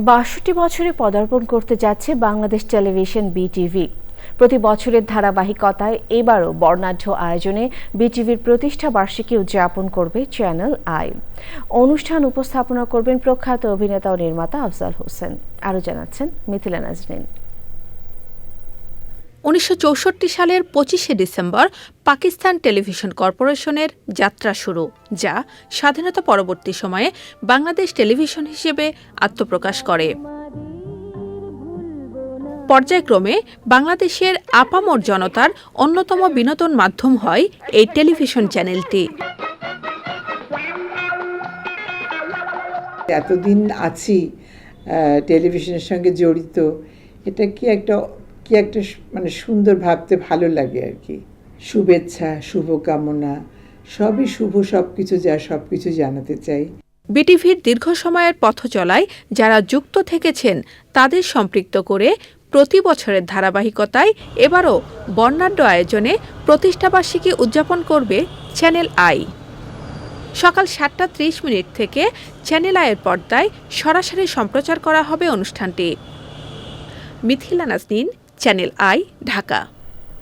৬২ বছরে পদার্পণ করতে যাচ্ছে বাংলাদেশ টেলিভিশন বিটিভি। প্রতি বছরের ধারাবাহিকতায় এবারও বর্ণাঢ্য আয়োজনে বিটিভির প্রতিষ্ঠা বার্ষিকী উদযাপন করবে চ্যানেল আই। অনুষ্ঠান উপস্থাপনা করবেন প্রখ্যাত অভিনেতা ও নির্মাতা আফজাল হোসেন। আরও জানাচ্ছেন মিথিলা নাজনীন। ১৯৬৪ সালের ২৫শে ডিসেম্বর পাকিস্তান টেলিভিশন কর্পোরেশনের যাত্রা শুরু, যা স্বাধীনতা পরবর্তী সময়ে বাংলাদেশ টেলিভিশন হিসেবে আত্মপ্রকাশ করে। পর্যায়ক্রমে বাংলাদেশের আপামর জনতার অন্যতম বিনোদন মাধ্যম হয় এই টেলিভিশন চ্যানেলটি। এতদিন আছি টেলিভিশনের সঙ্গে জড়িত, এটা কি একটা মানে সুন্দর, ভাবতে ভালো লাগে আর কি। শুভেচ্ছা, শুভকামনা, সবই শুভ, সবকিছু জানাতে চাই। বিটিভির দীর্ঘ সময়ের পথ চলায় যারা যুক্ত থেকেছেন তাদের সম্পৃক্ত করে প্রতি বছরের ধারাবাহিকতায় এবারও বর্ণাঢ্য আয়োজনে প্রতিষ্ঠাবার্ষিকী উদযাপন করবে চ্যানেল আই। সকাল ৭টা ৩০ থেকে চ্যানেল আইয়ের পর্দায় সরাসরি সম্প্রচার করা হবে অনুষ্ঠানটি। Mithila Naznin, Channel I, Dhaka.